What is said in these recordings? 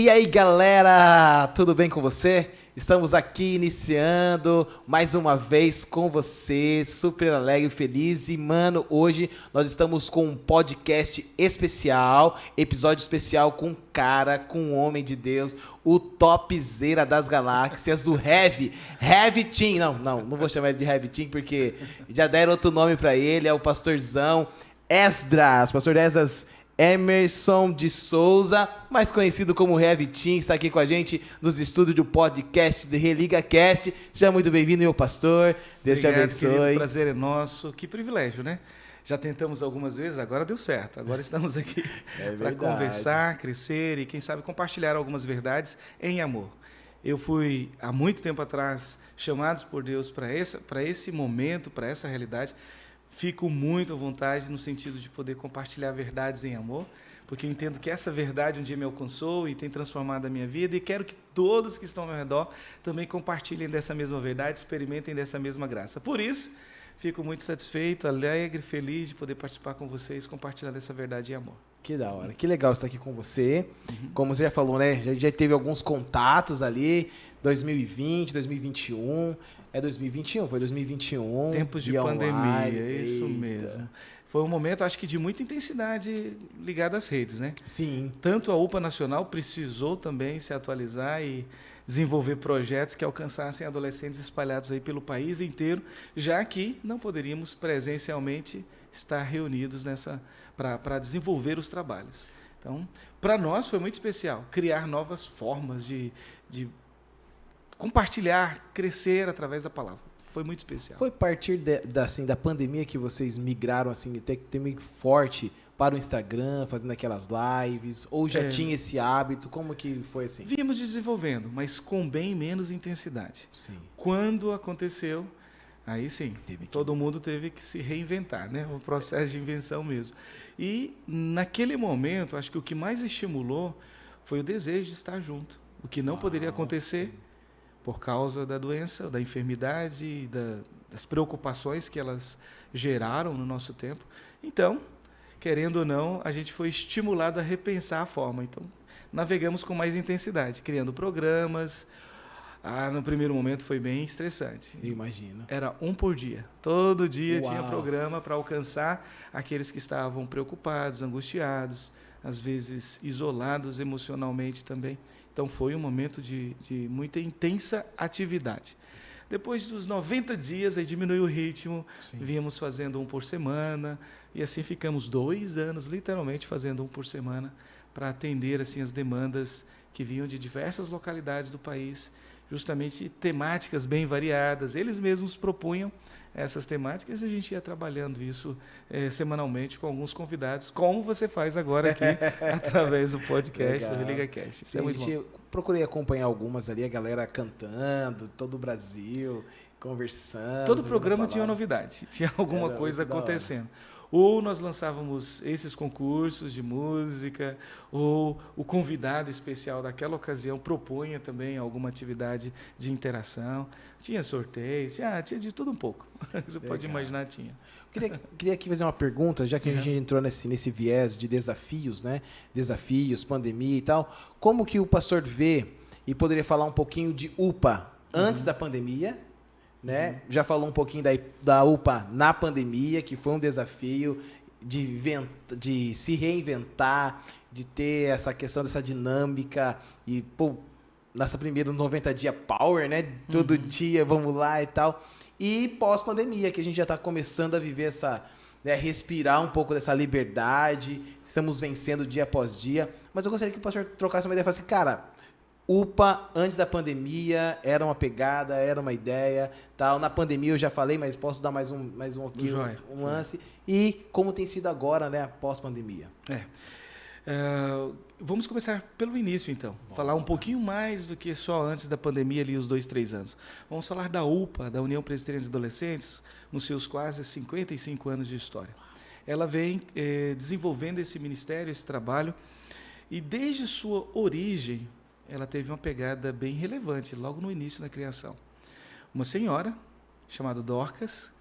E aí, galera, tudo bem com você? Estamos aqui iniciando mais uma vez com você, super alegre e feliz. E, mano, hoje nós estamos com um podcast especial, episódio especial com um cara, com um homem de Deus, o topzera das galáxias, do Heavy Team. Não vou chamar ele de Heavy Team porque já deram outro nome pra ele, é o pastorzão Esdras, pastor Esdras Emerson de Souza, mais conhecido como Heavy Team, está aqui com a gente nos estúdios do podcast de ReligaCast. Seja muito bem-vindo, meu pastor. Deus te abençoe. Querido, o prazer é nosso. Que privilégio, né? Já tentamos algumas vezes, agora deu certo. Agora estamos aqui para conversar, crescer e, quem sabe, compartilhar algumas verdades em amor. Eu fui, há muito tempo atrás, chamado por Deus para esse momento, para essa realidade. Fico muito à vontade no sentido de poder compartilhar verdades em amor, porque eu entendo que essa verdade um dia me alcançou e tem transformado a minha vida, e quero que todos que estão ao meu redor também compartilhem dessa mesma verdade, experimentem dessa mesma graça. Por isso, fico muito satisfeito, alegre, feliz de poder participar com vocês, compartilhar dessa verdade em amor. Que da hora, que legal estar aqui com você. Como você já falou, né? Já teve alguns contatos ali, 2020, 2021. É 2021, foi 2021. Tempos de pandemia, isso mesmo. Foi um momento, acho que, de muita intensidade ligada às redes, né? Sim. Tanto a UPA Nacional precisou também se atualizar e desenvolver projetos que alcançassem adolescentes espalhados aí pelo país inteiro, já que não poderíamos presencialmente estar reunidos para desenvolver os trabalhos. Então, para nós foi muito especial criar novas formas de compartilhar, crescer através da palavra. Foi muito especial. Foi a partir da pandemia que vocês migraram assim, até que tem meio forte para o Instagram, fazendo aquelas lives, ou já tinha esse hábito? Como que foi assim? Vimos desenvolvendo, mas com bem menos intensidade. Sim. Quando aconteceu, aí sim, todo mundo teve que se reinventar, né? O processo de invenção mesmo. E naquele momento, acho que o que mais estimulou foi o desejo de estar junto. O que não poderia acontecer, sim, por causa da doença, da enfermidade, das preocupações que elas geraram no nosso tempo. Então, querendo ou não, a gente foi estimulado a repensar a forma. Então, navegamos com mais intensidade, criando programas. No primeiro momento foi bem estressante. Eu imagino. Era um por dia. Todo dia tinha programa para alcançar aqueles que estavam preocupados, angustiados, às vezes isolados emocionalmente também. Então, foi um momento de muita intensa atividade. Depois dos 90 dias, aí diminuiu o ritmo, sim, vínhamos fazendo um por semana, e assim ficamos 2 anos, literalmente, fazendo um por semana, para atender assim, as demandas que vinham de diversas localidades do país, justamente temáticas bem variadas. Eles mesmos propunham essas temáticas e a gente ia trabalhando isso semanalmente com alguns convidados, como você faz agora aqui, através do podcast do ReligaCast. Isso é muito bom. Procurei acompanhar algumas ali, a galera cantando, todo o Brasil, conversando. Todo programa tinha uma novidade, tinha alguma coisa acontecendo. Ou nós lançávamos esses concursos de música, ou o convidado especial daquela ocasião propunha também alguma atividade de interação. Tinha sorteios, tinha de tudo um pouco. Você pode imaginar, tinha. Queria aqui fazer uma pergunta, já que a gente entrou nesse viés de desafios, né? Desafios, pandemia e tal. Como que o pastor vê, e poderia falar um pouquinho de UPA antes da pandemia, né? Já falou um pouquinho da UPA na pandemia, que foi um desafio de se reinventar, de ter essa questão dessa dinâmica e, nessa primeira 90 dias power, né? Todo dia, vamos lá e tal. E pós-pandemia, que a gente já está começando a viver respirar um pouco dessa liberdade, estamos vencendo dia após dia. Mas eu gostaria que o pastor trocasse uma ideia e falasse assim, cara, UPA, antes da pandemia, era uma pegada, era uma ideia, tal. Na pandemia eu já falei, mas posso dar mais um aqui, um lance. E como tem sido agora, né, pós-pandemia? Vamos começar pelo início, então. Falar um pouquinho mais do que só antes da pandemia, ali os 2, 3 anos. Vamos falar da UPA, da União Presbiteriana de Adolescentes, nos seus quase 55 anos de história. Ela vem desenvolvendo esse ministério, esse trabalho, e desde sua origem, ela teve uma pegada bem relevante, logo no início da criação. Uma senhora, chamada Dorcas,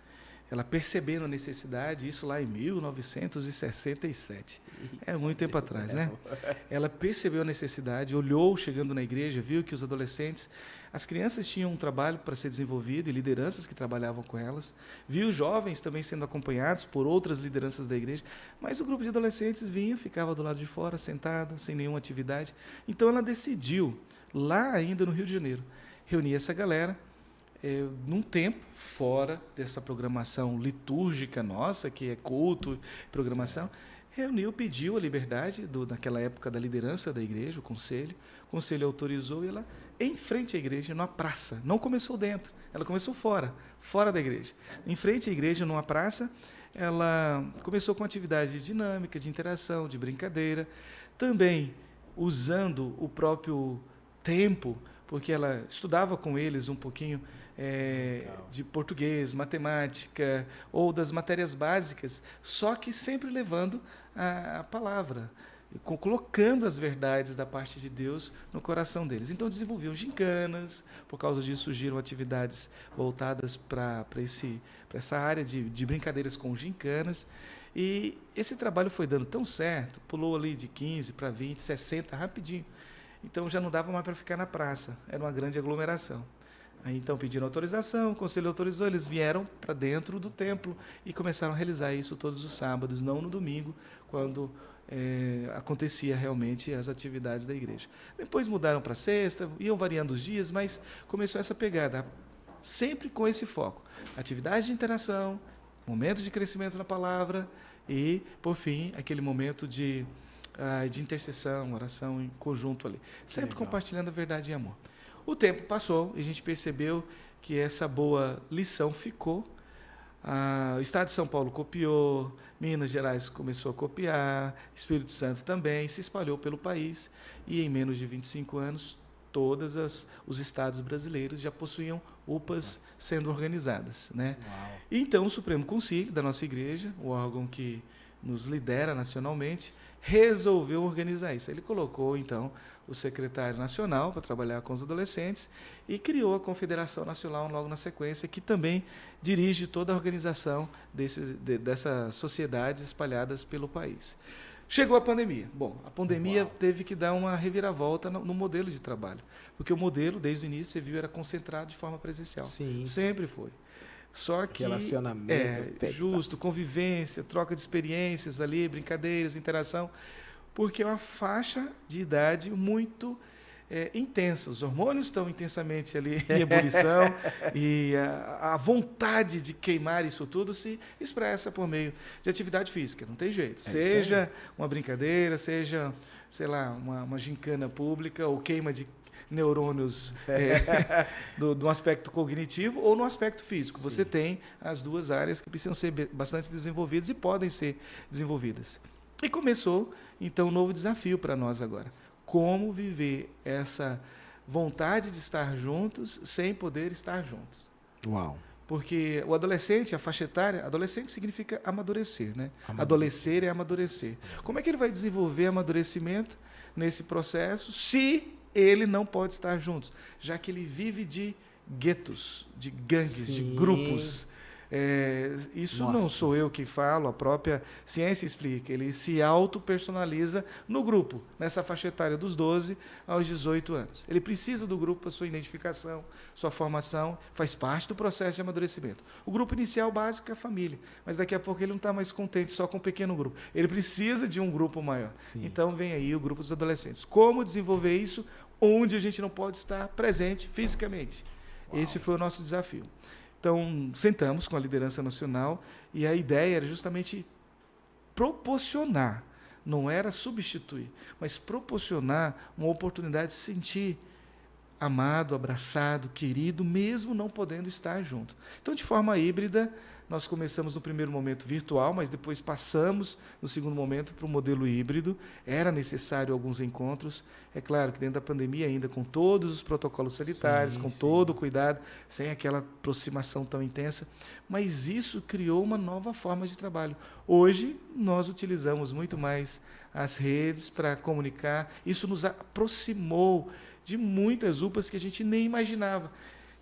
ela percebendo a necessidade, isso lá em 1967, é muito tempo atrás, né? Ela percebeu a necessidade, olhou chegando na igreja, viu que os adolescentes, as crianças tinham um trabalho para ser desenvolvido e lideranças que trabalhavam com elas, viu jovens também sendo acompanhados por outras lideranças da igreja, mas o grupo de adolescentes vinha, ficava do lado de fora, sentado, sem nenhuma atividade. Então ela decidiu, lá ainda no Rio de Janeiro, reunir essa galera, num tempo fora dessa programação litúrgica nossa, que é culto, programação, reuniu, pediu a liberdade, naquela época, da liderança da igreja, o conselho autorizou e ela, em frente à igreja, numa praça, não começou dentro, ela começou fora da igreja. Em frente à igreja, numa praça, ela começou com atividades dinâmicas, de interação, de brincadeira, também usando o próprio tempo, porque ela estudava com eles um pouquinho de português, matemática, ou das matérias básicas, só que sempre levando a palavra, colocando as verdades da parte de Deus no coração deles. Então desenvolviam gincanas, por causa disso surgiram atividades voltadas para essa área de brincadeiras com gincanas, e esse trabalho foi dando tão certo, pulou ali de 15 para 20, 60, rapidinho. Então já não dava mais para ficar na praça, era uma grande aglomeração. Aí, então pediram autorização, o conselho autorizou, eles vieram para dentro do templo e começaram a realizar isso todos os sábados, não no domingo, quando acontecia realmente as atividades da igreja. Depois mudaram para sexta, iam variando os dias, mas começou essa pegada, sempre com esse foco. Atividade de interação, momento de crescimento na palavra e, por fim, aquele momento de intercessão, oração em conjunto ali. Sempre compartilhando a verdade e amor. O tempo passou e a gente percebeu que essa boa lição ficou. O Estado de São Paulo copiou, Minas Gerais começou a copiar, Espírito Santo também, se espalhou pelo país e em menos de 25 anos todos os estados brasileiros já possuíam UPAs sendo organizadas, né? Então o Supremo Concílio da nossa igreja, o órgão que nos lidera nacionalmente, resolveu organizar isso. Ele colocou, então, o secretário nacional para trabalhar com os adolescentes e criou a Confederação Nacional logo na sequência, que também dirige toda a organização dessas sociedades espalhadas pelo país. Chegou a pandemia. Bom, a pandemia teve que dar uma reviravolta no modelo de trabalho, porque o modelo, desde o início, você viu, era concentrado de forma presencial. Sim. Sempre foi. Só que relacionamento, justo, convivência, troca de experiências ali, brincadeiras, interação, porque é uma faixa de idade muito intensa. Os hormônios estão intensamente ali em ebulição e a vontade de queimar isso tudo se expressa por meio de atividade física, não tem jeito. Seja uma brincadeira, seja, sei lá, uma gincana pública ou queima de neurônios do aspecto cognitivo ou no aspecto físico. Sim. Você tem as duas áreas que precisam ser bastante desenvolvidas e podem ser desenvolvidas. E começou, então, um novo desafio para nós agora. Como viver essa vontade de estar juntos sem poder estar juntos. Uau! Porque o adolescente, a faixa etária, adolescente significa amadurecer, né? Adolescer é amadurecer. Como é que ele vai desenvolver amadurecimento nesse processo se ele não pode estar juntos, já que ele vive de guetos, de gangues, de grupos. Isso não sou eu que falo, a própria ciência explica. Ele se autopersonaliza no grupo, nessa faixa etária dos 12 aos 18 anos. Ele precisa do grupo para sua identificação, sua formação, faz parte do processo de amadurecimento. O grupo inicial básico é a família, mas daqui a pouco ele não está mais contente só com um pequeno grupo. Ele precisa de um grupo maior. Sim. Então vem aí o grupo dos adolescentes. Como desenvolver isso onde a gente não pode estar presente fisicamente? Uau. Esse foi o nosso desafio. Então, sentamos com a liderança nacional e a ideia era justamente proporcionar, não era substituir, mas proporcionar uma oportunidade de se sentir amado, abraçado, querido, mesmo não podendo estar junto. Então, de forma híbrida, nós começamos no primeiro momento virtual, mas depois passamos no segundo momento para o modelo híbrido. Era necessário alguns encontros. É claro que dentro da pandemia ainda, com todos os protocolos sanitários, com todo o cuidado, sem aquela aproximação tão intensa, mas isso criou uma nova forma de trabalho. Hoje, nós utilizamos muito mais as redes para comunicar. Isso nos aproximou de muitas UPAs que a gente nem imaginava.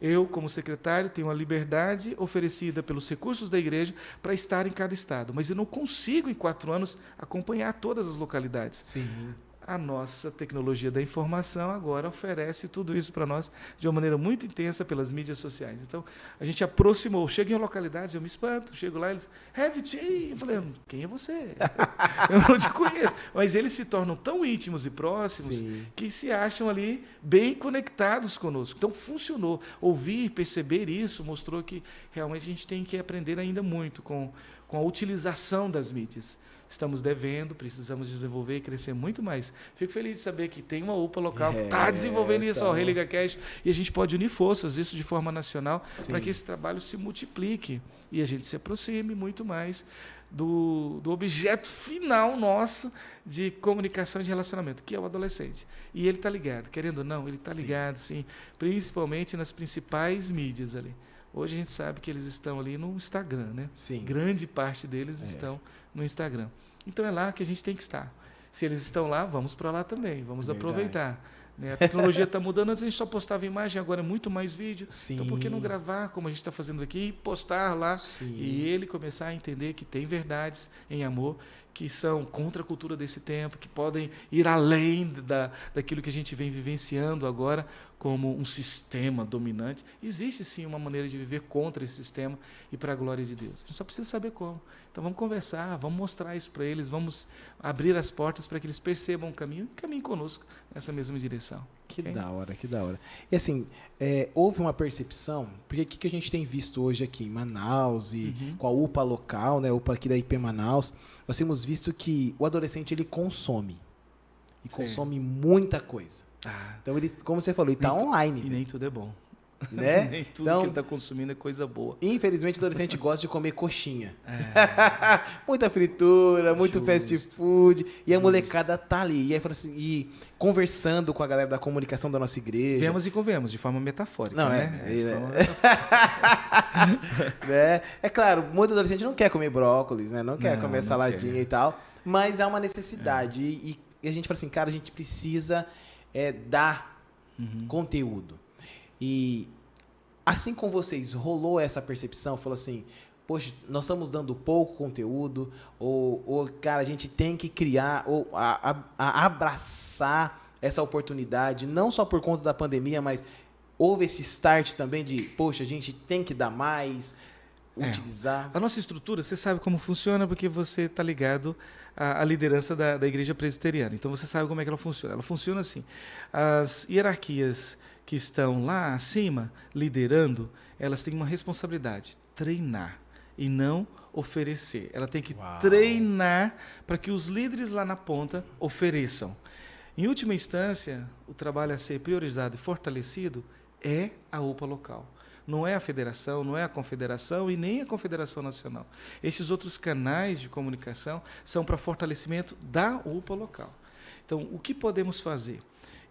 Eu, como secretário, tenho a liberdade oferecida pelos recursos da igreja para estar em cada estado, mas eu não consigo, em 4 anos, acompanhar todas as localidades. Sim. A nossa tecnologia da informação agora oferece tudo isso para nós de uma maneira muito intensa pelas mídias sociais. Então, a gente aproximou. Chego em localidades, eu me espanto. Chego lá, eles... Have eu falei, quem é você? Eu não te conheço. Mas eles se tornam tão íntimos e próximos que se acham ali bem conectados conosco. Então, funcionou. Ouvir, perceber isso, mostrou que realmente a gente tem que aprender ainda muito com a utilização das mídias. Estamos devendo, precisamos desenvolver e crescer muito mais. Fico feliz de saber que tem uma UPA local que está desenvolvendo isso, o Religa Cash, e a gente pode unir forças, isso de forma nacional, para que esse trabalho se multiplique e a gente se aproxime muito mais do objeto final nosso de comunicação e de relacionamento, que é o adolescente. E ele está ligado, querendo ou não, ele está ligado, sim, principalmente nas principais mídias ali. Hoje a gente sabe que eles estão ali no Instagram, né? Sim. Grande parte deles estão no Instagram. Então é lá que a gente tem que estar. Se eles estão lá, vamos para lá também, vamos aproveitar. Né? A tecnologia está mudando, antes a gente só postava imagem, agora é muito mais vídeo. Sim. Então por que não gravar, como a gente está fazendo aqui, e postar lá, e ele começar a entender que tem verdades em amor, que são contra a cultura desse tempo, que podem ir além daquilo que a gente vem vivenciando agora como um sistema dominante. Existe sim uma maneira de viver contra esse sistema e para a glória de Deus. A gente só precisa saber como. Então vamos conversar, vamos mostrar isso para eles, vamos abrir as portas para que eles percebam o caminho e caminhem conosco nessa mesma direção. Que da hora, que da hora. E assim, houve uma percepção, porque o que a gente tem visto hoje aqui em Manaus e com a UPA local, né, UPA aqui da IP Manaus, nós temos visto que o adolescente ele consome. E consome muita coisa. Então ele, como você falou, ele está online. E nem tudo é bom. Né? Nem tudo que ele está consumindo é coisa boa. Infelizmente, o adolescente gosta de comer coxinha. Muita fritura, muito fast food. E a molecada tá ali. E aí, assim, e conversando com a galera da comunicação da nossa igreja. Vemos e convenhamos, de forma metafórica. Não, né? Né? É claro, muito adolescente não quer comer brócolis, né? Não quer comer saladinha e tal. Mas há uma necessidade. E a gente fala assim, cara, a gente precisa dar conteúdo. E assim com vocês, rolou essa percepção? Falou assim, poxa, nós estamos dando pouco conteúdo, ou cara, a gente tem que criar, ou abraçar essa oportunidade, não só por conta da pandemia, mas houve esse start também de, poxa, a gente tem que dar mais, utilizar. A nossa estrutura, você sabe como funciona, porque você está ligado à liderança da igreja presbiteriana. Então você sabe como é que ela funciona. Ela funciona assim, as hierarquias que estão lá acima, liderando, elas têm uma responsabilidade, treinar e não oferecer. Ela tem que treinar para que os líderes lá na ponta ofereçam. Em última instância, o trabalho a ser priorizado e fortalecido é a UPA local. Não é a federação, não é a confederação e nem a confederação nacional. Esses outros canais de comunicação são para fortalecimento da UPA local. Então, o que podemos fazer?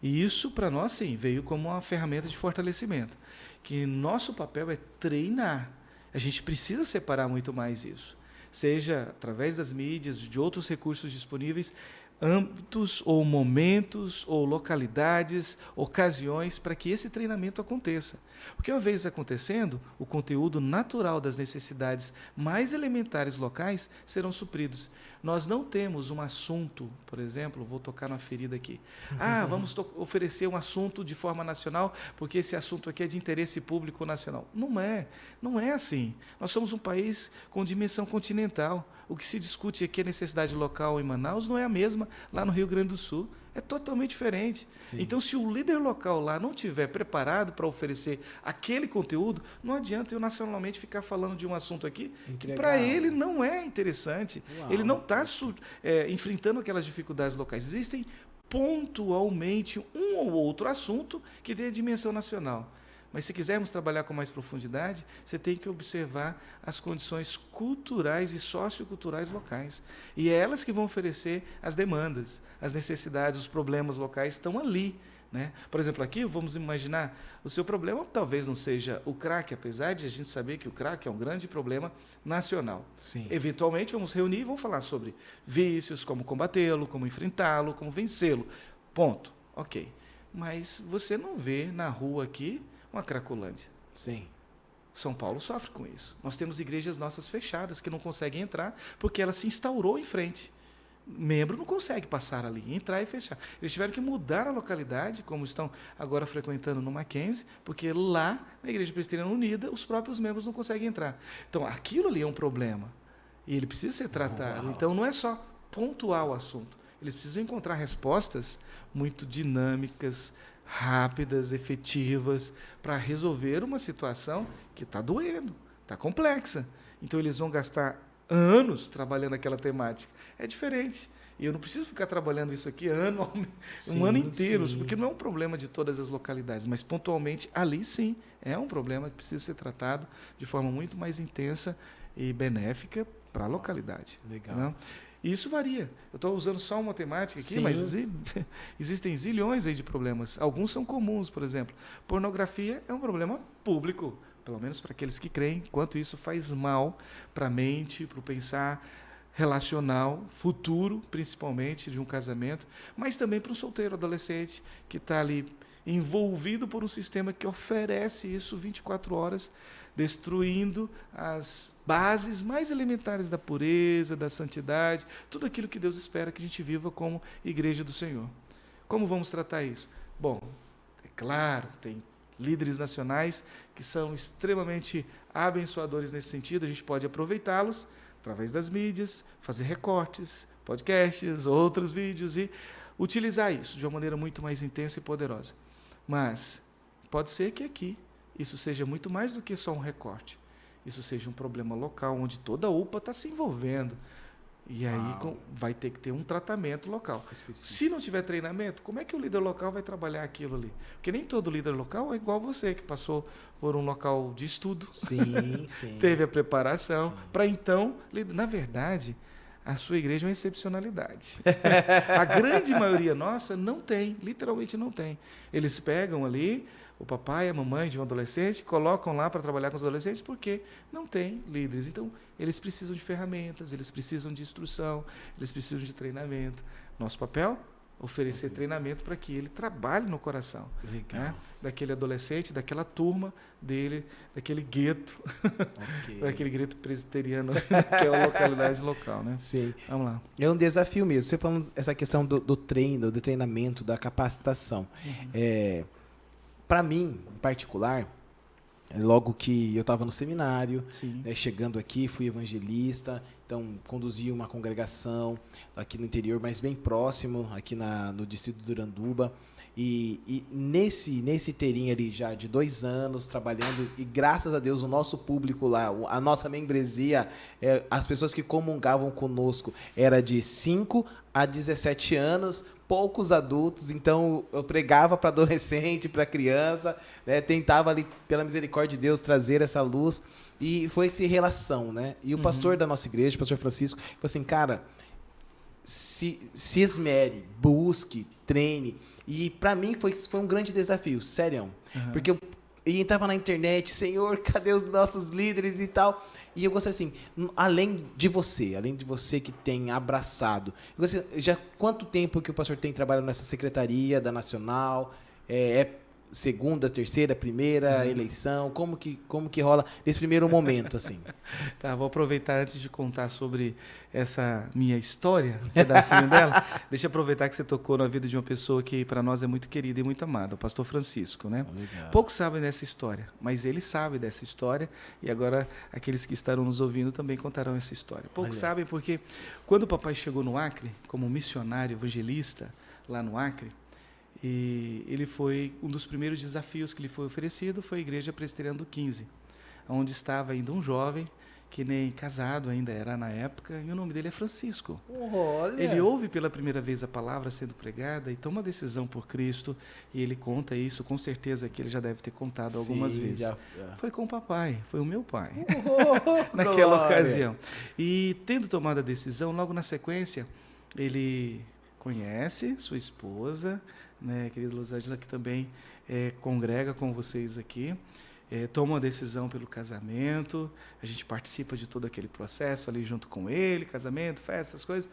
E isso, para nós, sim, veio como uma ferramenta de fortalecimento. Que nosso papel é treinar. A gente precisa separar muito mais isso. Seja através das mídias, de outros recursos disponíveis, âmbitos ou momentos ou localidades, ocasiões para que esse treinamento aconteça. Porque uma vez acontecendo, o conteúdo natural das necessidades mais elementares locais serão supridos. Nós não temos um assunto, por exemplo, vou tocar na ferida aqui. Vamos oferecer um assunto de forma nacional, porque esse assunto aqui é de interesse público nacional. Não é assim. Nós somos um país com dimensão continental. O que se discute aqui, a necessidade local em Manaus, não é a mesma lá no Rio Grande do Sul. É totalmente diferente. Sim. Então, se o líder local lá não estiver preparado para oferecer aquele conteúdo, não adianta eu nacionalmente ficar falando de um assunto aqui que para ele não é interessante. Ele não está enfrentando aquelas dificuldades locais. Existem pontualmente um ou outro assunto que tem a dimensão nacional. Mas se quisermos trabalhar com mais profundidade, você tem que observar as condições culturais e socioculturais locais. E é elas que vão oferecer as demandas, as necessidades, os problemas locais estão ali. Né? Por exemplo, aqui, vamos imaginar, o seu problema talvez não seja o crack, apesar de a gente saber que o crack é um grande problema nacional. Sim. Eventualmente, vamos reunir e vamos falar sobre vícios, como combatê-lo, como enfrentá-lo, como vencê-lo. Ponto. Ok. Mas você não vê na rua aqui uma Cracolândia. Sim. São Paulo sofre com isso. Nós temos igrejas nossas fechadas que não conseguem entrar porque ela se instaurou em frente. Membro não consegue passar ali, entrar e fechar. Eles tiveram que mudar a localidade, como estão agora frequentando no Mackenzie, porque lá, na Igreja Presbiteriana Unida, os próprios membros não conseguem entrar. Então, aquilo ali é um problema. E ele precisa ser tratado. Uau. Então, não é só pontuar o assunto. Eles precisam encontrar respostas muito dinâmicas, rápidas, efetivas, para resolver uma situação que está doendo, está complexa. Então, eles vão gastar anos trabalhando aquela temática. É diferente. E eu não preciso ficar trabalhando isso aqui um ano inteiro, porque não é um problema de todas as localidades, mas pontualmente ali sim é um problema que precisa ser tratado de forma muito mais intensa e benéfica para a localidade. Legal. Né? E isso varia. Eu estou usando só uma temática aqui, Sim. mas existem zilhões aí de problemas. Alguns são comuns, por exemplo. Pornografia é um problema público, pelo menos para aqueles que creem, quanto isso faz mal para a mente, para o pensar relacional, futuro, principalmente, de um casamento, mas também para o solteiro adolescente que está ali envolvido por um sistema que oferece isso 24 horas, destruindo as bases mais elementares da pureza, da santidade, tudo aquilo que Deus espera que a gente viva como igreja do Senhor. Como vamos tratar isso? Bom, é claro, tem líderes nacionais que são extremamente abençoadores nesse sentido, a gente pode aproveitá-los através das mídias, fazer recortes, podcasts, outros vídeos e utilizar isso de uma maneira muito mais intensa e poderosa. Mas pode ser que aqui isso seja muito mais do que só um recorte. Isso seja um problema local, onde toda a UPA está se envolvendo. E aí vai ter que ter um tratamento local. Se não tiver treinamento, como é que o líder local vai trabalhar aquilo ali? Porque nem todo líder local é igual você, que passou por um local de estudo. Sim, sim. Teve a preparação. Para então, na verdade, a sua igreja é uma excepcionalidade. A grande maioria nossa não tem, literalmente não tem. Eles pegam ali o papai e a mamãe de um adolescente, colocam lá para trabalhar com os adolescentes porque não tem líderes. Então, eles precisam de ferramentas, eles precisam de instrução, eles precisam de treinamento. Nosso papel? Oferecer treinamento para que ele trabalhe no coração, né? Daquele adolescente, daquela turma dele, daquele gueto, daquele gueto presbiteriano, que é a localidade local, né? Sim. Vamos lá. É um desafio mesmo. Você falando essa questão do treino, do treinamento, da capacitação. Para mim, em particular, logo que eu estava no seminário, né, chegando aqui, fui evangelista, então conduzi uma congregação aqui no interior, mas bem próximo, aqui no distrito do Uranduba. E nesse inteirinho ali já de 2 anos trabalhando, e graças a Deus o nosso público lá, a nossa membresia, as pessoas que comungavam conosco era de 5 a 17 anos, poucos adultos, então eu pregava para adolescente, para criança, né, tentava ali, pela misericórdia de Deus, trazer essa luz, e foi essa relação, né? E o pastor da nossa igreja, o pastor Francisco, falou assim, cara, se esmere, busque, treine. E para mim foi um grande desafio, sério. Porque eu entrava na internet, Senhor, cadê os nossos líderes e tal? E eu gostaria assim, além de você que tem abraçado, já quanto tempo que o pastor tem trabalhado nessa secretaria da Nacional? Segunda, terceira, primeira eleição? Como que rola nesse primeiro momento, assim? Tá, vou aproveitar antes de contar sobre essa minha história, um pedacinho dela. Deixa eu aproveitar que você tocou na vida de uma pessoa que para nós é muito querida e muito amada, o pastor Francisco, né? Legal. Poucos sabem dessa história, mas ele sabe dessa história e agora aqueles que estarão nos ouvindo também contarão essa história. Poucos sabem porque quando o papai chegou no Acre, como missionário evangelista lá no Acre, e ele foi, um dos primeiros desafios que lhe foi oferecido foi a Igreja Presbiteriana do 15, onde estava ainda um jovem, que nem casado ainda era na época, e o nome dele é Francisco. Olha. Ele ouve pela primeira vez a palavra sendo pregada e toma a decisão por Cristo, e ele conta isso, com certeza que ele já deve ter contado algumas vezes. Já. Foi com o papai, foi o meu pai, naquela ocasião. E tendo tomado a decisão, logo na sequência, ele conhece sua esposa, né, querida Luzângela, que também congrega com vocês aqui, toma uma decisão pelo casamento, a gente participa de todo aquele processo ali junto com ele, casamento, festa, essas coisas,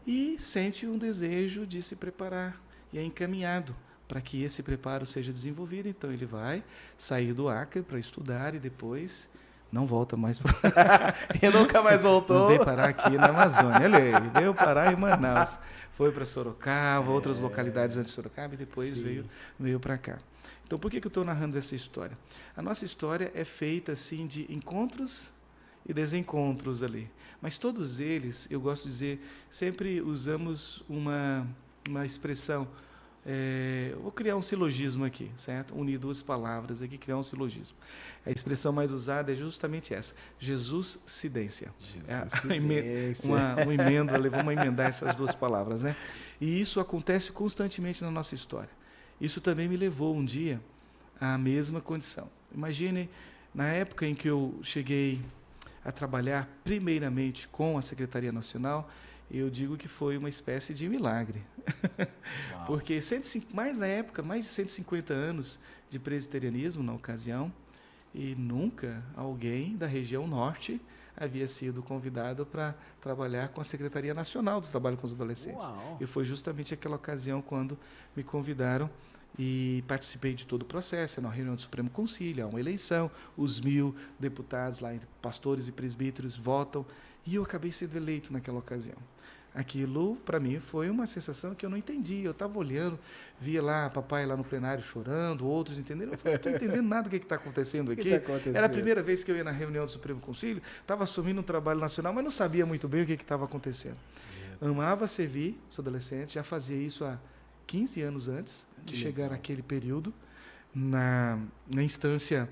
e sente um desejo de se preparar, e é encaminhado para que esse preparo seja desenvolvido. Então, ele vai sair do Acre para estudar e depois não volta mais para... E nunca mais voltou. Não veio parar aqui na Amazônia. Ele veio parar em Manaus. Foi para Sorocaba, outras localidades antes de Sorocaba, e depois veio para cá. Então, por que eu estou narrando essa história? A nossa história é feita assim de encontros e desencontros ali. Mas todos eles, eu gosto de dizer, sempre usamos uma expressão. Vou criar um silogismo aqui, certo? Unir duas palavras aqui, criar um silogismo. A expressão mais usada é justamente essa: Jesus-cidência. Vamos emendar essas duas palavras, né? E isso acontece constantemente na nossa história. Isso também me levou um dia à mesma condição. Imagine, na época em que eu cheguei a trabalhar primeiramente com a Secretaria Nacional, eu digo que foi uma espécie de milagre. Porque na época, mais de 150 anos de presbiterianismo na ocasião, e nunca alguém da região norte havia sido convidado para trabalhar com a Secretaria Nacional do Trabalho com os Adolescentes. E foi justamente aquela ocasião quando me convidaram e participei de todo o processo, na reunião do Supremo Concílio, há uma eleição, os 1000 deputados lá, pastores e presbíteros, votam, e eu acabei sendo eleito naquela ocasião. Aquilo, para mim, foi uma sensação que eu não entendi. Eu estava olhando, via lá papai lá no plenário chorando, outros entendendo. Eu falei, não estou entendendo nada do que está acontecendo aqui. Era a primeira vez que eu ia na reunião do Supremo Concílio, estava assumindo um trabalho nacional, mas não sabia muito bem o que estava acontecendo. Amava servir os adolescentes, já fazia isso há 15 anos antes de chegar àquele período, na instância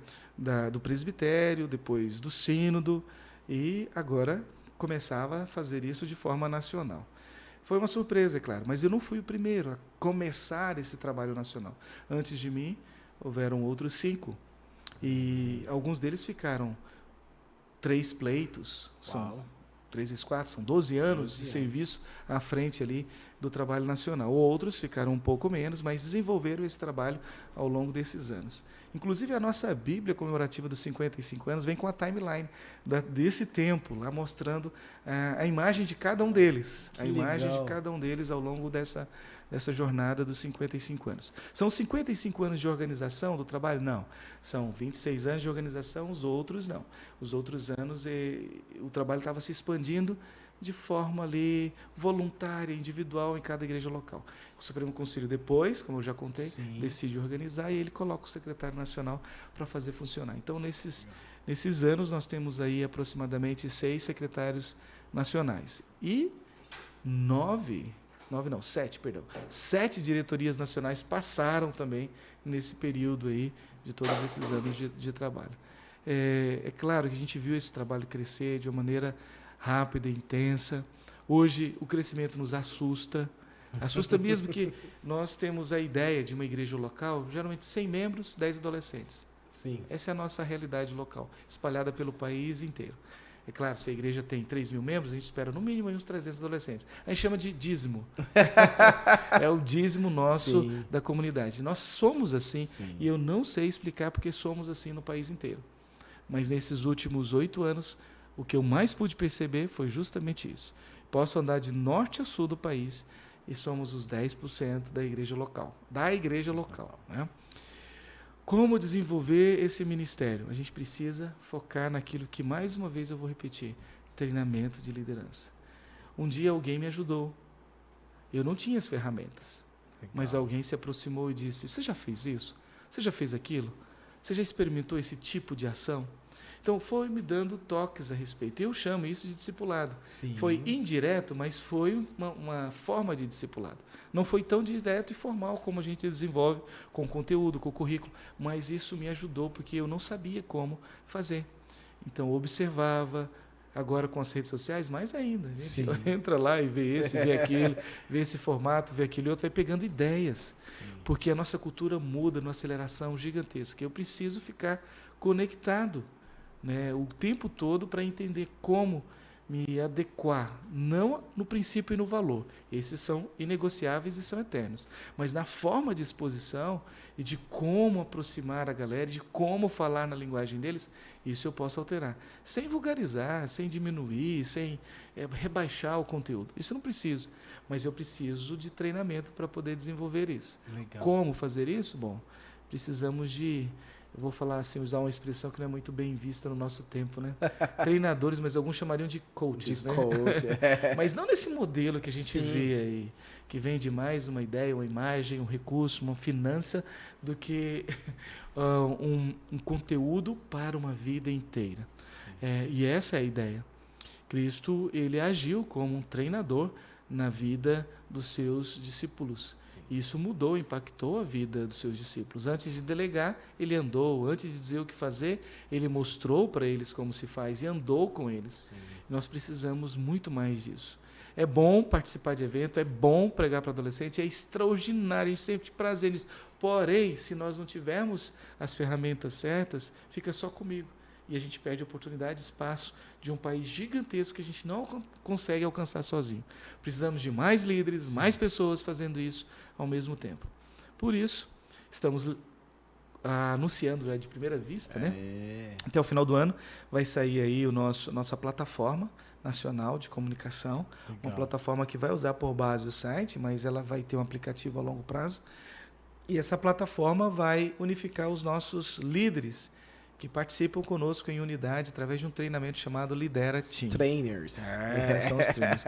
do presbitério, depois do sínodo, e agora começava a fazer isso de forma nacional. Foi uma surpresa, é claro, mas eu não fui o primeiro a começar esse trabalho nacional. Antes de mim, houveram outros 5, e alguns deles ficaram 3 pleitos, são 3 e 4, são 12 anos de serviço à frente ali do trabalho nacional. Outros ficaram um pouco menos, mas desenvolveram esse trabalho ao longo desses anos. Inclusive, a nossa Bíblia comemorativa dos 55 anos vem com a timeline desse tempo, lá mostrando a imagem de cada um deles. Que legal. De cada um deles ao longo dessa jornada dos 55 anos. São 55 anos de organização do trabalho? Não. São 26 anos de organização, os outros não. Os outros anos o trabalho estava se expandindo de forma ali voluntária, individual em cada igreja local. O Supremo Concílio depois, como eu já contei, decide organizar e ele coloca o secretário nacional para fazer funcionar. Então, nesses anos, nós temos aí aproximadamente 6 secretários nacionais e 7 diretorias nacionais passaram também nesse período aí de todos esses anos de trabalho. É claro que a gente viu esse trabalho crescer de uma maneira rápida e intensa. Hoje o crescimento nos assusta mesmo, que nós temos a ideia de uma igreja local, geralmente 100 membros, 10 adolescentes. Sim. Essa é a nossa realidade local, espalhada pelo país inteiro. É claro, se a igreja tem 3.000 membros, a gente espera no mínimo uns 300 adolescentes. A gente chama de dízimo. É o dízimo nosso da comunidade. Nós somos assim, e eu não sei explicar porque somos assim no país inteiro. Mas nesses últimos 8 anos, o que eu mais pude perceber foi justamente isso. Posso andar de norte a sul do país e somos os 10% da igreja local. Né? Como desenvolver esse ministério? A gente precisa focar naquilo que, mais uma vez eu vou repetir, treinamento de liderança. Um dia alguém me ajudou. Eu não tinha as ferramentas, mas alguém se aproximou e disse, você já fez isso? Você já fez aquilo? Você já experimentou esse tipo de ação? Então, foi me dando toques a respeito. Eu chamo isso de discipulado. Foi indireto, mas foi uma forma de discipulado. Não foi tão direto e formal como a gente desenvolve com conteúdo, com currículo, mas isso me ajudou porque eu não sabia como fazer. Então, eu observava, agora com as redes sociais, mais ainda. A gente entra lá e vê esse, vê aquele, vê esse formato, vê aquele outro, vai pegando ideias. Porque a nossa cultura muda numa aceleração gigantesca. Eu preciso ficar conectado, né, o tempo todo para entender como me adequar, não no princípio e no valor, esses são inegociáveis e são eternos, mas na forma de exposição e de como aproximar a galera, de como falar na linguagem deles, isso eu posso alterar, sem vulgarizar, sem diminuir, sem rebaixar o conteúdo, isso eu não preciso, mas eu preciso de treinamento para poder desenvolver isso. Legal. Como fazer isso? Bom, precisamos de, eu vou falar assim, usar uma expressão que não é muito bem vista no nosso tempo, né? Treinadores, mas alguns chamariam de coaches, né? Coach, Mas não nesse modelo que a gente Sim. vê aí, que vem de mais uma ideia, uma imagem, um recurso, uma finança, do que um conteúdo para uma vida inteira. E essa é a ideia. Cristo, ele agiu como um treinador na vida dos seus discípulos. Isso mudou, impactou a vida dos seus discípulos. Antes de delegar, ele andou. Antes de dizer o que fazer, ele mostrou para eles como se faz e andou com eles. Nós precisamos muito mais disso. É bom participar de evento, é bom pregar para adolescente, é extraordinário, a gente sempre tem prazer nisso. Porém, se nós não tivermos as ferramentas certas, fica só comigo. E a gente perde oportunidade, espaço de um país gigantesco que a gente não consegue alcançar sozinho. Precisamos de mais líderes, mais pessoas fazendo isso ao mesmo tempo. Por isso, estamos anunciando já de primeira vista, né? Até o final do ano vai sair aí nossa plataforma nacional de comunicação, uma plataforma que vai usar por base o site, mas ela vai ter um aplicativo a longo prazo. E essa plataforma vai unificar os nossos líderes que participam conosco em unidade através de um treinamento chamado Lidera Team. Trainers. São os trainers.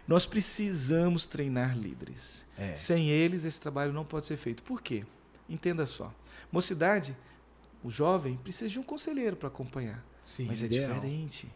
Nós precisamos treinar líderes. Sem eles, esse trabalho não pode ser feito. Por quê? Entenda só. Mocidade, o jovem, precisa de um conselheiro para acompanhar. Sim, mas é ideal. diferente.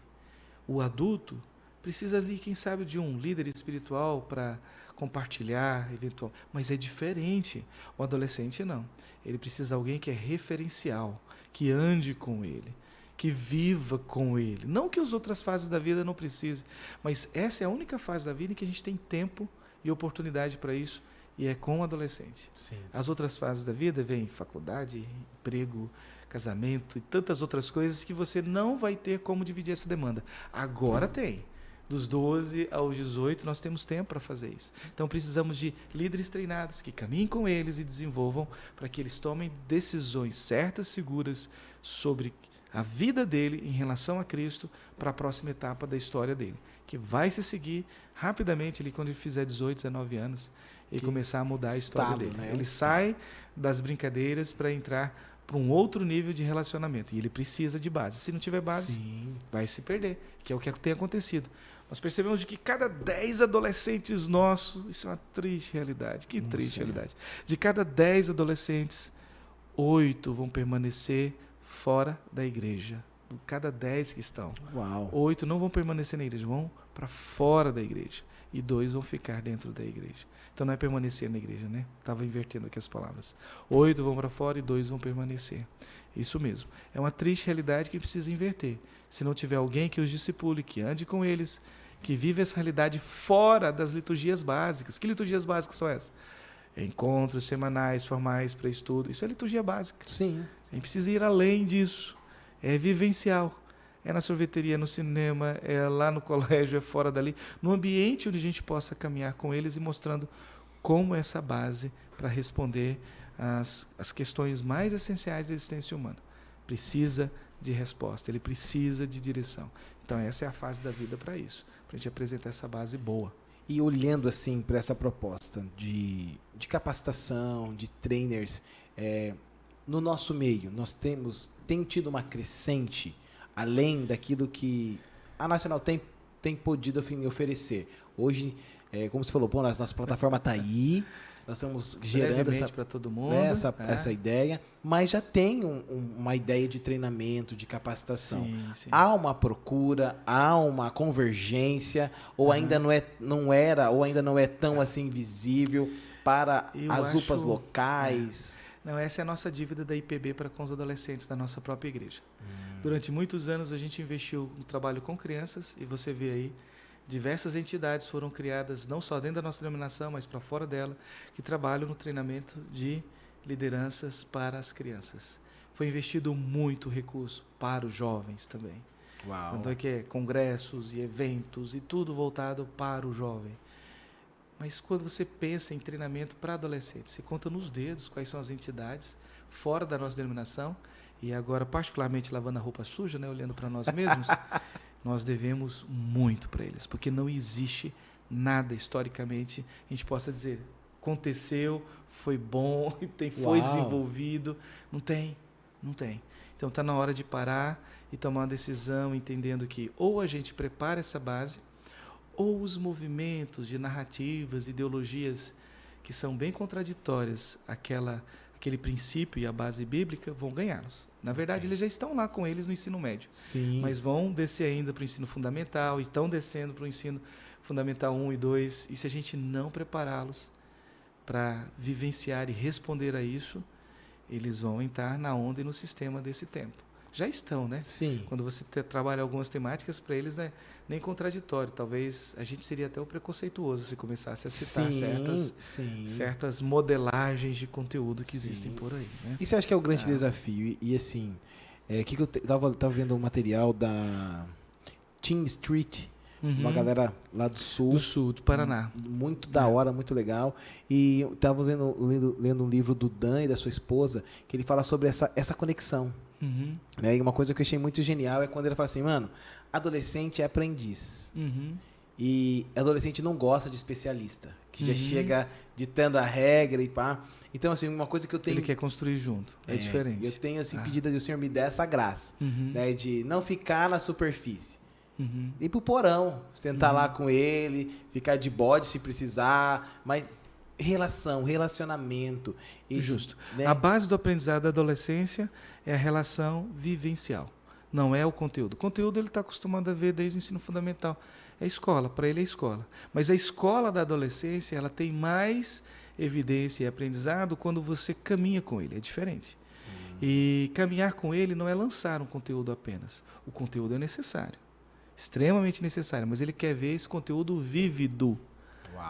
O adulto precisa ali, quem sabe, de um líder espiritual para compartilhar, eventual. Mas é diferente. O adolescente não. Ele precisa de alguém que é referencial, que ande com ele, que viva com ele. Não que as outras fases da vida não precisem, mas essa é a única fase da vida em que a gente tem tempo e oportunidade para isso, e é com o adolescente. Sim. As outras fases da vida vêm faculdade, emprego, casamento e tantas outras coisas que você não vai ter como dividir essa demanda. Agora tem. Dos 12 aos 18, nós temos tempo para fazer isso. Então, precisamos de líderes treinados que caminhem com eles e desenvolvam para que eles tomem decisões certas, seguras sobre a vida dele em relação a Cristo para a próxima etapa da história dele, que vai se seguir rapidamente ali quando ele fizer 18, 19 anos e começar a mudar a história dele. Né? Ele sai das brincadeiras para entrar para um outro nível de relacionamento. E ele precisa de base. Se não tiver base, vai se perder, que é o que tem acontecido. Nós percebemos de que cada 10 adolescentes nossos, isso é uma triste realidade, que triste realidade. De cada 10 adolescentes, 8 vão permanecer fora da igreja. De cada 10 que estão, 8 não vão permanecer na igreja, vão para fora da igreja. E 2 vão ficar dentro da igreja. Então não é permanecer na igreja, né? Estava invertendo aqui as palavras. 8 vão para fora e 2 vão permanecer. Isso mesmo. É uma triste realidade que precisa inverter. Se não tiver alguém que os discipule, que ande com eles, que vive essa realidade fora das liturgias básicas. Que liturgias básicas são essas? Encontros semanais, formais, para estudo. Isso é liturgia básica. Sim. A gente precisa ir além disso. É vivencial. É na sorveteria, no cinema, é lá no colégio, é fora dali. No ambiente onde a gente possa caminhar com eles e mostrando como essa base para responder às questões mais essenciais da existência humana. Precisa de resposta, ele precisa de direção. Então essa é a fase da vida para isso, para a gente apresentar essa base boa. E olhando assim para essa proposta de capacitação, de trainers, no nosso meio, nós tem tido uma crescente além daquilo que a Nacional tem podido oferecer. Hoje, como você falou, a nossa plataforma está aí, nós estamos gerando para todo mundo, essa ideia, mas já tem uma ideia de treinamento, de capacitação. Sim. Há uma procura, há uma convergência, ou ainda não era, ou ainda não é tão assim visível para as UPAs locais. Não, essa é a nossa dívida da IPB para com os adolescentes da nossa própria igreja. Durante muitos anos a gente investiu no trabalho com crianças e você vê aí, diversas entidades foram criadas, não só dentro da nossa denominação, mas para fora dela, que trabalham no treinamento de lideranças para as crianças. Foi investido muito recurso para os jovens também. Uau. Tanto é que é congressos e eventos e tudo voltado para o jovem. Mas quando você pensa em treinamento para adolescentes, você conta nos dedos quais são as entidades fora da nossa denominação, e agora particularmente lavando a roupa suja, né, olhando para nós mesmos, nós devemos muito para eles, porque não existe nada historicamente a gente possa dizer, aconteceu, foi bom, foi desenvolvido. Não tem. Então está na hora de parar e tomar uma decisão, entendendo que ou a gente prepara essa base, ou os movimentos de narrativas, ideologias que são bem contraditórias, aquele princípio e a base bíblica, vão ganhá-los. Na verdade, eles já estão lá com eles no ensino médio. Sim. Mas vão descer ainda para o ensino fundamental, estão descendo para o ensino fundamental 1 e 2, e se a gente não prepará-los para vivenciar e responder a isso, eles vão entrar na onda e no sistema desse tempo. Já estão, né? Sim. Quando você trabalha algumas temáticas, para eles não é nem contraditório. Talvez a gente seria até o preconceituoso se começasse a citar certas modelagens de conteúdo que existem por aí. Né? Isso eu acho que é o grande desafio. E assim, que eu tava vendo um material da Team Street, uma galera lá do sul. Do Paraná. Muito da hora, muito legal. E eu estava lendo um livro do Dan e da sua esposa, que ele fala sobre essa conexão. Né? E uma coisa que eu achei muito genial é quando ele fala assim, mano, adolescente é aprendiz. E adolescente não gosta de especialista, que já chega ditando a regra e pá. Então, assim, uma coisa que eu tenho... Ele quer construir junto, é diferente. Eu tenho, assim, pedido de o Senhor me dê essa graça, né? De não ficar na superfície. Ir pro porão, sentar lá com ele, ficar de bode se precisar, mas relacionamento. Isso, justo. Né? A base do aprendizado da adolescência é a relação vivencial, não é o conteúdo. O conteúdo ele está acostumado a ver desde o ensino fundamental. É escola, para ele é escola. Mas a escola da adolescência ela tem mais evidência e aprendizado quando você caminha com ele, é diferente. E caminhar com ele não é lançar um conteúdo apenas. O conteúdo é necessário. Extremamente necessário, mas ele quer ver esse conteúdo vívido,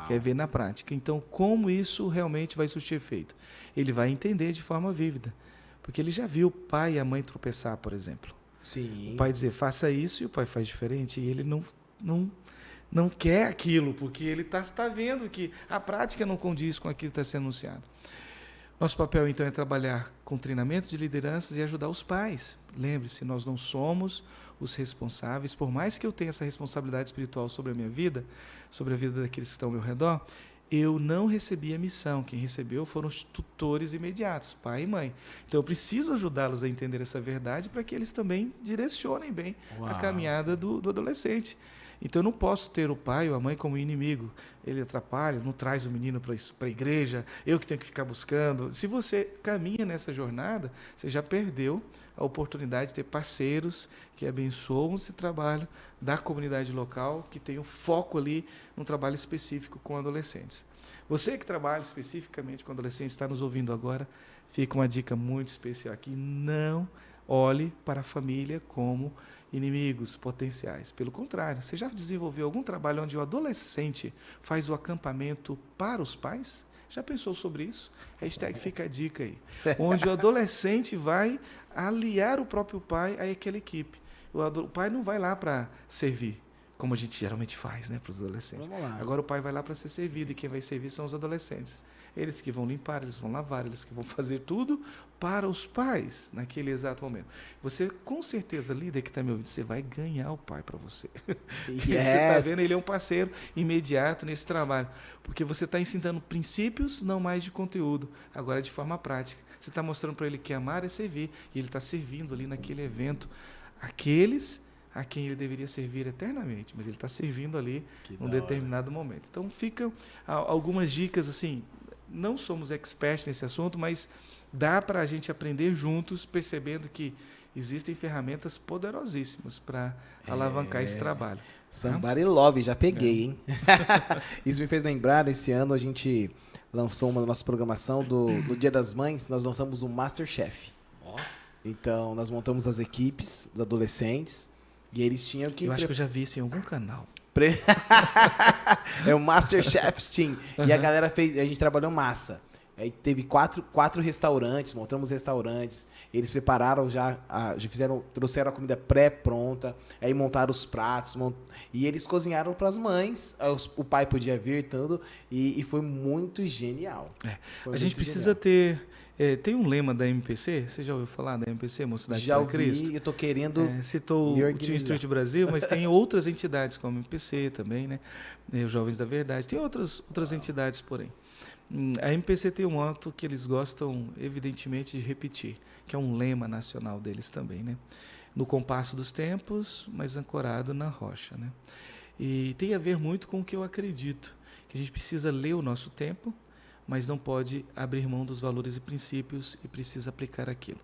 quer ver na prática. Então, como isso realmente vai surtir efeito? Ele vai entender de forma vívida, porque ele já viu o pai e a mãe tropeçar, por exemplo. Sim. O pai dizer, faça isso, e o pai faz diferente, e ele não quer aquilo, porque ele está vendo que a prática não condiz com aquilo que está sendo anunciado. Nosso papel, então, é trabalhar com treinamento de lideranças e ajudar os pais. Lembre-se, nós não somos os responsáveis, por mais que eu tenha essa responsabilidade espiritual sobre a minha vida, sobre a vida daqueles que estão ao meu redor, eu não recebi a missão. Quem recebeu foram os tutores imediatos, pai e mãe. Então, eu preciso ajudá-los a entender essa verdade para que eles também direcionem bem a caminhada do adolescente. Então, eu não posso ter o pai ou a mãe como inimigo. Ele atrapalha, não traz o menino para a igreja, eu que tenho que ficar buscando. Se você caminha nessa jornada, você já perdeu a oportunidade de ter parceiros que abençoam esse trabalho da comunidade local, que tem um foco ali num trabalho específico com adolescentes. Você que trabalha especificamente com adolescentes, está nos ouvindo agora, fica uma dica muito especial aqui. Não olhe para a família como inimigos potenciais. Pelo contrário, você já desenvolveu algum trabalho onde o adolescente faz o acampamento para os pais? Já pensou sobre isso? Hashtag fica a dica aí. Onde o adolescente vai aliar o próprio pai a aquela equipe. O pai não vai lá para servir, como a gente geralmente faz, né, para os adolescentes. Agora o pai vai lá para ser servido, e quem vai servir são os adolescentes. Eles que vão limpar, eles vão lavar, eles que vão fazer tudo para os pais naquele exato momento. Você, com certeza, líder que está me ouvindo, você vai ganhar o pai para você. Yes. Você está vendo, ele é um parceiro imediato nesse trabalho. Porque você está ensinando princípios, não mais de conteúdo, agora de forma prática. Você está mostrando para ele que amar é servir, e ele está servindo ali naquele evento aqueles a quem ele deveria servir eternamente, mas ele está servindo ali num determinado momento. Então, ficam algumas dicas, assim, não somos experts nesse assunto, mas dá para a gente aprender juntos, percebendo que existem ferramentas poderosíssimas para alavancar esse trabalho. Somebody love, já peguei, hein? Isso me fez lembrar, esse ano a gente lançou uma da nossa programação no Dia das Mães, nós lançamos o Masterchef. Então, nós montamos as equipes, os adolescentes, e eles tinham que... Eu acho que eu já vi isso em algum canal. É o Masterchef Team. E a galera fez... A gente trabalhou massa. Aí teve quatro restaurantes, montamos restaurantes. Eles prepararam trouxeram a comida pré-pronta, aí montaram os pratos, e eles cozinharam para as mães. O pai podia vir tudo, e foi muito genial. A gente precisa ter... tem um lema da MPC, você já ouviu falar da MPC, Mocidade para Cristo? Já ouvi, eu estou querendo citou o Team Street Brasil, mas tem outras entidades como a MPC também, né? Os Jovens da Verdade, tem outras entidades, porém. A MPC tem um moto que eles gostam, evidentemente, de repetir, que é um lema nacional deles também, né? No compasso dos tempos, mas ancorado na rocha, né? E tem a ver muito com o que eu acredito, que a gente precisa ler o nosso tempo, mas não pode abrir mão dos valores e princípios e precisa aplicar aquilo.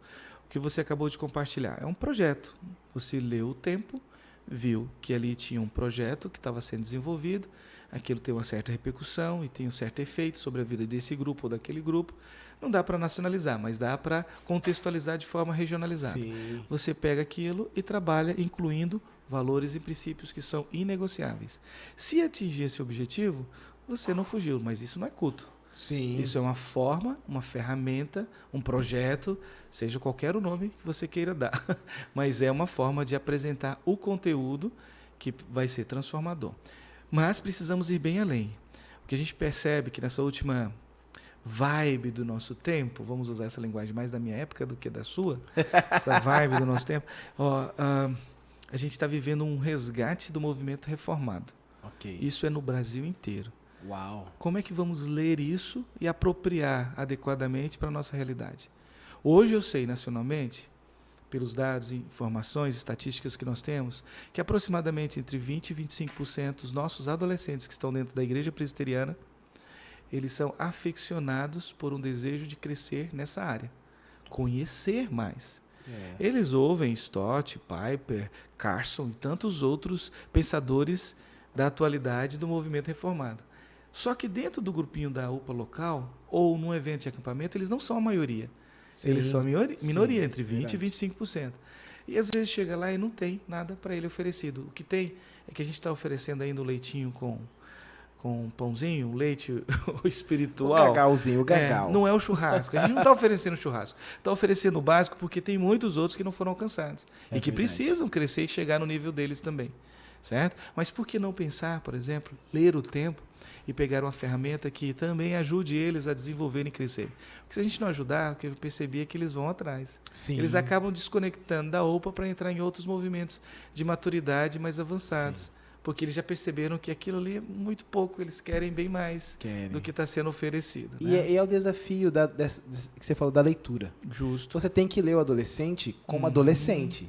O que você acabou de compartilhar é um projeto. Você leu o tempo, viu que ali tinha um projeto que estava sendo desenvolvido, aquilo tem uma certa repercussão e tem um certo efeito sobre a vida desse grupo ou daquele grupo. Não dá para nacionalizar, mas dá para contextualizar de forma regionalizada. Sim. Você pega aquilo e trabalha incluindo valores e princípios que são inegociáveis. Se atingir esse objetivo, você não fugiu, mas isso não é culto. Sim. Isso é uma forma, uma ferramenta, um projeto, seja qualquer o nome que você queira dar, mas é uma forma de apresentar o conteúdo que vai ser transformador. Mas precisamos ir bem além. O que a gente percebe que nessa última vibe do nosso tempo, vamos usar essa linguagem mais da minha época do que da sua, essa vibe do nosso tempo, a gente está vivendo um resgate do movimento reformado. Okay. Isso é no Brasil inteiro. Uau. Como é que vamos ler isso e apropriar adequadamente para a nossa realidade? Hoje eu sei nacionalmente, pelos dados, informações, estatísticas que nós temos, que aproximadamente entre 20% e 25% dos nossos adolescentes que estão dentro da igreja presbiteriana, eles são aficionados por um desejo de crescer nessa área, conhecer mais. Eles ouvem Stott, Piper, Carson e tantos outros pensadores da atualidade do movimento reformado. Só que dentro do grupinho da UPA local, ou num evento de acampamento, eles não são a maioria. Sim, eles são a minoria, entre 20% e 25%. E às vezes chega lá e não tem nada para ele oferecido. O que tem é que a gente está oferecendo ainda o leitinho com um pãozinho, um leite espiritual. O gagalzinho, o gagal. Não é o churrasco. A gente não está oferecendo churrasco. Está oferecendo o básico porque tem muitos outros que não foram alcançados. E que precisam crescer e chegar no nível deles também. Certo? Mas por que não pensar, por exemplo, ler o tempo e pegar uma ferramenta que também ajude eles a desenvolverem e crescerem? Porque se a gente não ajudar, o que eu percebi é que eles vão atrás. Sim. Eles acabam desconectando da OPA para entrar em outros movimentos de maturidade mais avançados. Sim. Porque eles já perceberam que aquilo ali é muito pouco, eles querem bem mais do que está sendo oferecido. E, né? É o desafio que você falou da leitura. Justo. Você tem que ler o adolescente como adolescente.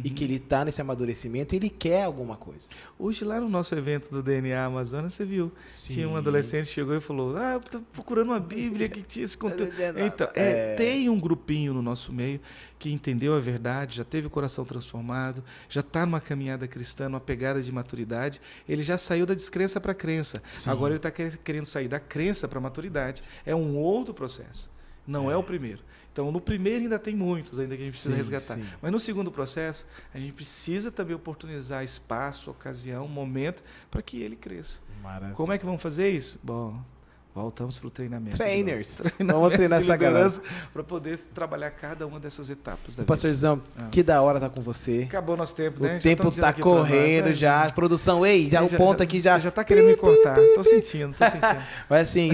E que ele está nesse amadurecimento e ele quer alguma coisa. Hoje, lá no nosso evento do DNA Amazonas, você viu? Sim. Tinha um adolescente que chegou e falou: eu estou procurando uma Bíblia que tinha esse conteúdo. Então, tem um grupinho no nosso meio que entendeu a verdade, já teve o coração transformado, já está numa caminhada cristã, numa pegada de maturidade. Ele já saiu da descrença para a crença. Sim. Agora ele está querendo sair da crença para a maturidade. É um outro processo. Não é o primeiro. Então, no primeiro ainda tem muitos ainda que a gente precisa resgatar. Sim. Mas no segundo processo, a gente precisa também oportunizar espaço, ocasião, momento para que ele cresça. Maravilha. Como é que vamos fazer isso? Bom, voltamos para o treinamento. Vamos treinar essa galera. Para poder trabalhar cada uma dessas etapas da vida. Pastorzão, que da hora estar com você. Acabou nosso tempo, né? O tempo está correndo já. Produção, o ponto aqui já... Você já está querendo me cortar. Estou sentindo. Mas assim...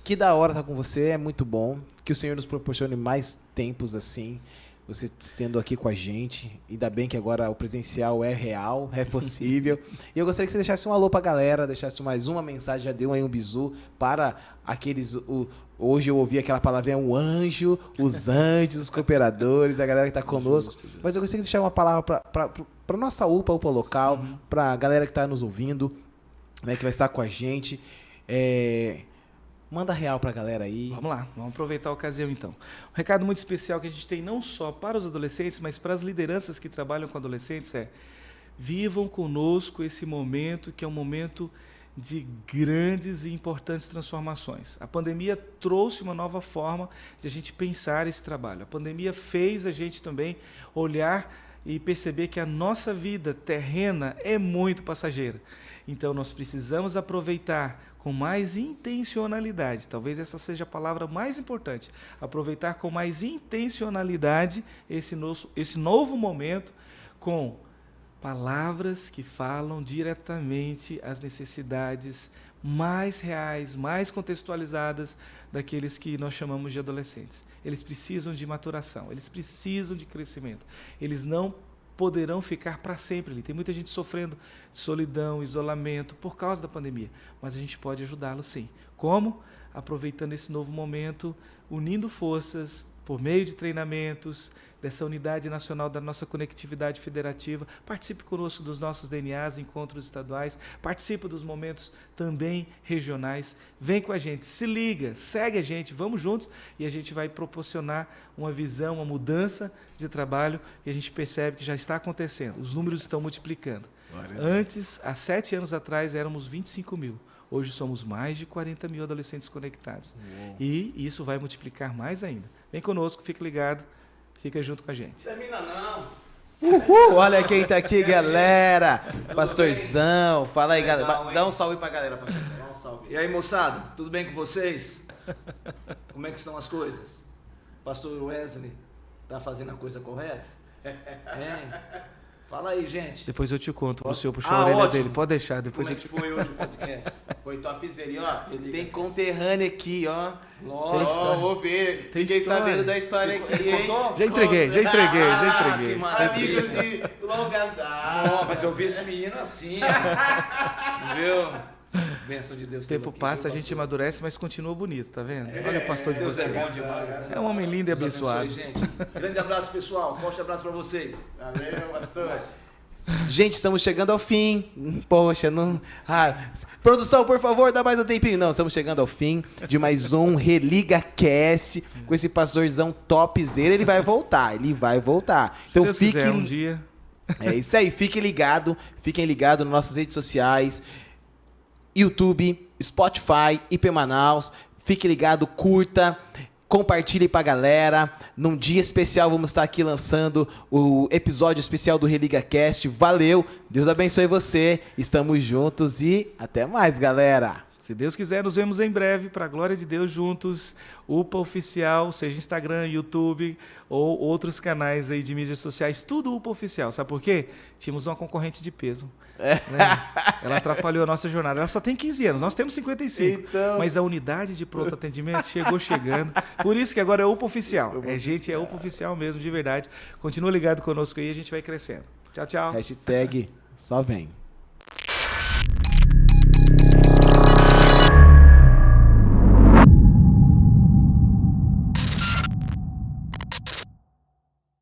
Que da hora estar com você, é muito bom. Que o Senhor nos proporcione mais tempos assim, você estendo aqui com a gente. Ainda bem que agora o presencial é real, é possível. E eu gostaria que você deixasse um alô pra galera, deixasse mais uma mensagem, já deu aí um bizu para aqueles... Hoje eu ouvi aquela palavrinha, um anjo, os anjos, os cooperadores, a galera que está conosco. Justo. Mas eu gostaria de deixar uma palavra para nossa UPA local, para a galera que está nos ouvindo, né, que vai estar com a gente. Manda real para a galera aí. Vamos lá, vamos aproveitar a ocasião então. Um recado muito especial que a gente tem não só para os adolescentes, mas para as lideranças que trabalham com adolescentes vivam conosco esse momento que é um momento de grandes e importantes transformações. A pandemia trouxe uma nova forma de a gente pensar esse trabalho. A pandemia fez a gente também olhar e perceber que a nossa vida terrena é muito passageira. Então, nós precisamos aproveitar com mais intencionalidade, talvez essa seja a palavra mais importante, aproveitar com mais intencionalidade esse novo momento com palavras que falam diretamente às necessidades mais reais, mais contextualizadas daqueles que nós chamamos de adolescentes. Eles precisam de maturação, eles precisam de crescimento, eles não poderão ficar para sempre ali. Tem muita gente sofrendo de solidão, isolamento por causa da pandemia, mas a gente pode ajudá-los sim. Como? Aproveitando esse novo momento, unindo forças por meio de treinamentos, dessa unidade nacional da nossa conectividade federativa. Participe conosco dos nossos DNAs, encontros estaduais, participe dos momentos também regionais. Vem com a gente, se liga, segue a gente, vamos juntos e a gente vai proporcionar uma visão, uma mudança de trabalho e a gente percebe que já está acontecendo. Os números estão multiplicando. Antes, há 7 anos atrás, éramos 25 mil. Hoje somos mais de 40 mil adolescentes conectados. Uou. E isso vai multiplicar mais ainda. Vem conosco, fique ligado, fica junto com a gente. Termina não. Uhul! Olha quem tá aqui, galera. Pastorzão. Fala aí, galera. Dá um salve pra galera, pastorzão. Dá um salve. E aí, moçada, tudo bem com vocês? Como é que estão as coisas? Pastor Wesley tá fazendo a coisa correta? Fala aí, gente. Depois eu te conto pro senhor puxar a orelha dele. Pode deixar, depois Como é que foi hoje o podcast? Foi topzera. E ó, tem conterrâneo aqui, ó. Nossa, vou ver. Fiquei sabendo da história aqui, hein? Já entreguei. Amigos de longas datas. Não, mas eu vi esse menino assim, viu? Bênção de Deus. O tempo passa, a gente amadurece, mas continua bonito, tá vendo? Olha o pastor de Deus vocês. É bom demais, né? É um homem lindo e abençoado. Abençoe, gente. Grande abraço, pessoal. Forte abraço para vocês. Valeu, pastor. Gente, estamos chegando ao fim. Poxa, não. Produção, por favor, dá mais um tempinho. Não, estamos chegando ao fim de mais um Religa Cast com esse pastorzão topzera. Ele vai voltar. Então Deus quiser, um dia. É isso aí, fiquem ligados nas nossas redes sociais, YouTube, Spotify, IP Manaus. Fique ligado, curta, compartilhe pra galera. Num dia especial vamos estar aqui lançando o episódio especial do Religa Cast. Valeu, Deus abençoe você. Estamos juntos e até mais, galera. Se Deus quiser, nos vemos em breve, para a glória de Deus, juntos. UPA Oficial, seja Instagram, YouTube ou outros canais aí de mídias sociais, tudo UPA Oficial. Sabe por quê? Tínhamos uma concorrente de peso. Né? Ela atrapalhou a nossa jornada. Ela só tem 15 anos, nós temos 55. Então... Mas a unidade de pronto atendimento chegando. Por isso que agora é UPA Oficial. É UPA Oficial mesmo, de verdade. Continua ligado conosco aí, a gente vai crescendo. Tchau, tchau. Hashtag só vem.